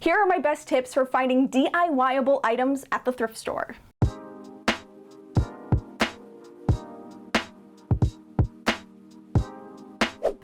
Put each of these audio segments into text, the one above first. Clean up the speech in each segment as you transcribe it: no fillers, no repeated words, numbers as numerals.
Here are my best tips for finding DIY-able items at the thrift store.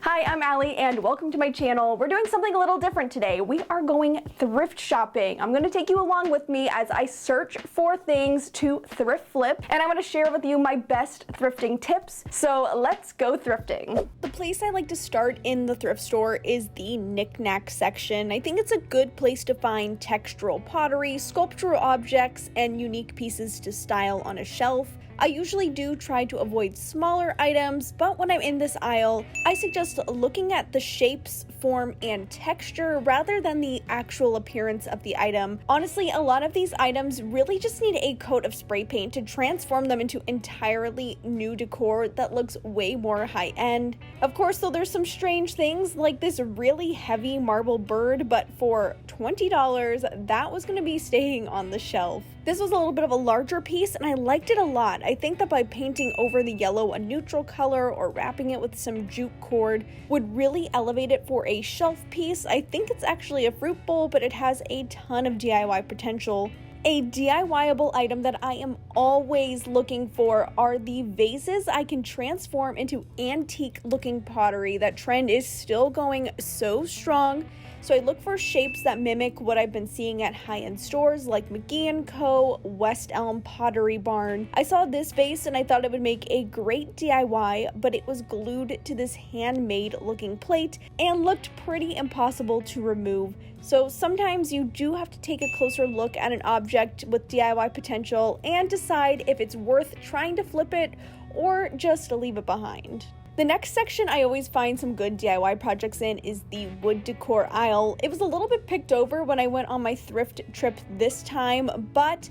Hi, I'm Allie and welcome to my channel. We're doing something a little different today. We are going thrift shopping. I'm going to take you along with me as I search for things to thrift flip, and I'm going to share with you my best thrifting tips. So let's go thrifting. The place I like to start in the thrift store is the Knickknacks section. I think it's a good place to find textural pottery, sculptural objects, and unique pieces to style on a shelf. I usually do try to avoid smaller items, but when I'm in this aisle, I suggest looking at the shapes, form, and texture rather than the actual appearance of the item. Honestly, a lot of these items really just need a coat of spray paint to transform them into entirely new decor that looks way more high-end. Of course, though, there's some strange things like this really heavy marble bird, but for $20, that was going to be staying on the shelf. This was a little bit of a larger piece and I liked it a lot. I think that by painting over the yellow a neutral color or wrapping it with some jute cord would really elevate it for a shelf piece. I think it's actually a fruit bowl, but it has a ton of DIY potential. A DIY-able item that I am always looking for are the vases I can transform into antique-looking pottery. That trend is still going so strong. So I look for shapes that mimic what I've been seeing at high-end stores like McGee & Co., West Elm Pottery Barn. I saw this vase and I thought it would make a great DIY, but it was glued to this handmade looking plate and looked pretty impossible to remove. So sometimes you do have to take a closer look at an object with DIY potential and decide if it's worth trying to flip it or just leave it behind. The next section I always find some good DIY projects in is the wood decor aisle. It was a little bit picked over when I went on my thrift trip this time, but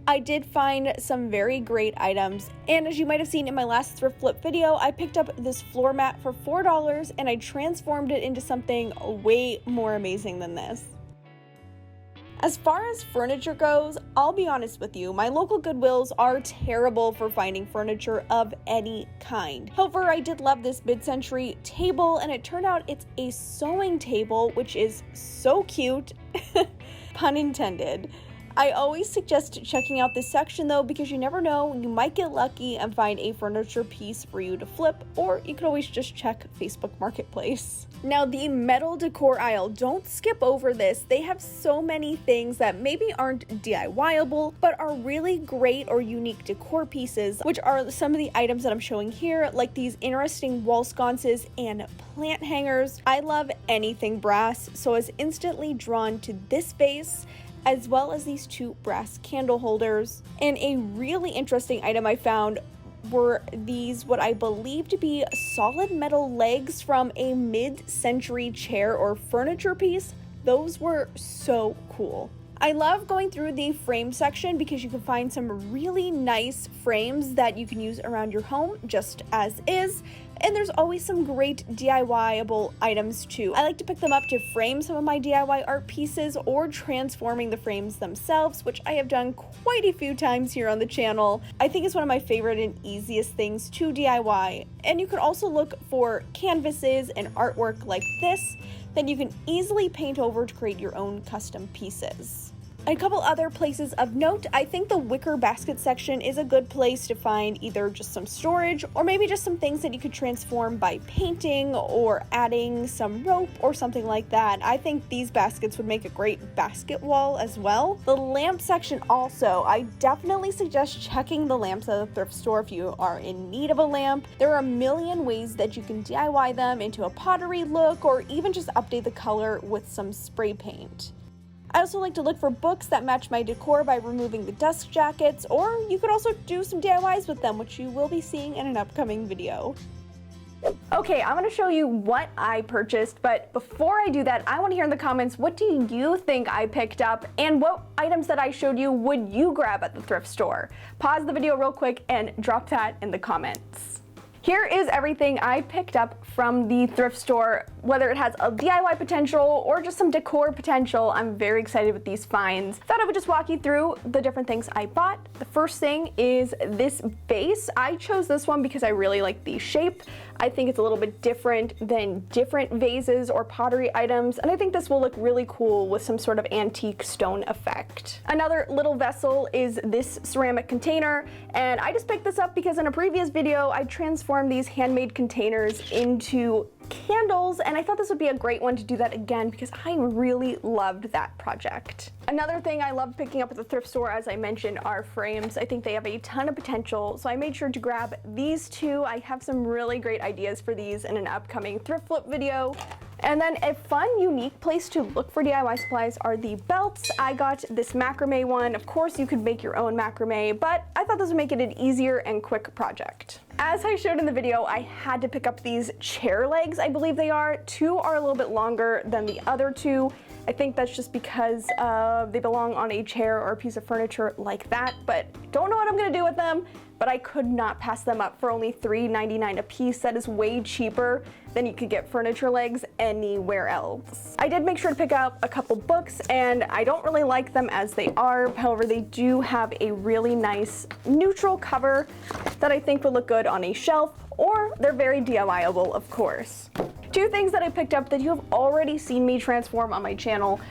I did find some very great items. And as you might have seen in my last thrift flip video, I picked up this floor mat for $4 and I transformed it into something way more amazing than this. As far as furniture goes, I'll be honest with you, my local Goodwills are terrible for finding furniture of any kind. However, I did love this mid-century table, and it turned out it's a sewing table, which is so cute, pun intended. I always suggest checking out this section though, because you never know, you might get lucky and find a furniture piece for you to flip, or you could always just check Facebook Marketplace. Now the metal decor aisle, don't skip over this. They have so many things that maybe aren't DIY-able, but are really great or unique decor pieces, which are some of the items that I'm showing here, like these interesting wall sconces and plant hangers. I love anything brass, so I was instantly drawn to this vase, as well as these two brass candle holders. And a really interesting item I found were these, what I believe to be solid metal legs from a mid-century chair or furniture piece. Those were so cool. I love going through the frame section because you can find some really nice frames that you can use around your home just as is. And there's always some great DIY-able items too. I like to pick them up to frame some of my DIY art pieces or transforming the frames themselves, which I have done quite a few times here on the channel. I think it's one of my favorite and easiest things to DIY. And you can also look for canvases and artwork like this that you can easily paint over to create your own custom pieces. A couple other places of note, I think the wicker basket section is a good place to find either just some storage or maybe just some things that you could transform by painting or adding some rope or something like that. I think these baskets would make a great basket wall as well. The lamp section also, I definitely suggest checking the lamps at the thrift store if you are in need of a lamp. There are a million ways that you can DIY them into a pottery look or even just update the color with some spray paint. I also like to look for books that match my decor by removing the dust jackets, or you could also do some DIYs with them, which you will be seeing in an upcoming video. Okay, I'm going to show you what I purchased, but before I do that, I want to hear in the comments, what do you think I picked up, and what items that I showed you would you grab at the thrift store? Pause the video real quick and drop that in the comments. Here is everything I picked up from the thrift store, whether it has a DIY potential or just some decor potential. I'm very excited with these finds. Thought I would just walk you through the different things I bought. The first thing is this vase. I chose this one because I really like the shape. I think it's a little bit different than different vases or pottery items, and I think this will look really cool with some sort of antique stone effect. Another little vessel is this ceramic container, and I just picked this up because in a previous video I transformed these handmade containers into candles, and I thought this would be a great one to do that again because I really loved that project. Another thing I loved picking up at the thrift store, as I mentioned, are frames. I think they have a ton of potential, so I made sure to grab these two. I have some really great ideas for these in an upcoming thrift flip video. And then a fun, unique place to look for DIY supplies are the belts. I got this macrame one. Of course, you could make your own macrame, but I thought this would make it an easier and quick project. As I showed in the video, I had to pick up these chair legs, I believe they are. Two are a little bit longer than the other two. I think that's just because they belong on a chair or a piece of furniture like that, but don't know what I'm gonna do with them. But I could not pass them up for only $3.99 a piece. That is way cheaper than you could get furniture legs anywhere else. I did make sure to pick up a couple books, and I don't really like them as they are. However, they do have a really nice neutral cover that I think would look good on a shelf, or they're very DIY-able, of course. Two things that I picked up that you have already seen me transform on my channel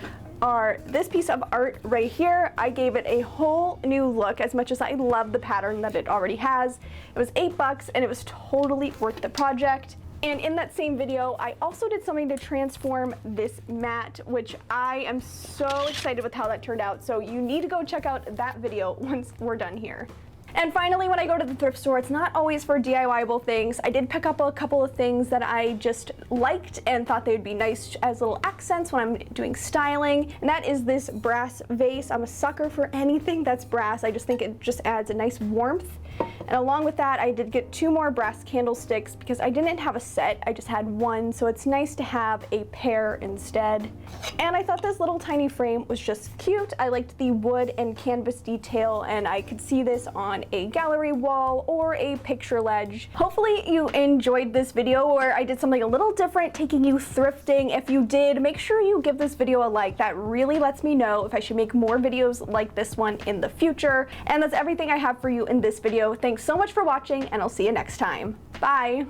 are this piece of art right here. I gave it a whole new look as much as I love the pattern that it already has. It was $8 and it was totally worth the project. And in that same video, I also did something to transform this mat, which I am so excited with how that turned out. So you need to go check out that video once we're done here. And finally, when I go to the thrift store, it's not always for DIY-able things. I did pick up a couple of things that I just liked and thought they would be nice as little accents when I'm doing styling. And that is this brass vase. I'm a sucker for anything that's brass. I just think it just adds a nice warmth. And along with that, I did get 2 more brass candlesticks because I didn't have a set, I just had one, so it's nice to have a pair instead. And I thought this little tiny frame was just cute. I liked the wood and canvas detail, and I could see this on a gallery wall or a picture ledge. Hopefully you enjoyed this video where I did something a little different, taking you thrifting. If you did, make sure you give this video a like. That really lets me know if I should make more videos like this one in the future. And that's everything I have for you in this video. Thanks so much for watching, and I'll see you next time. Bye!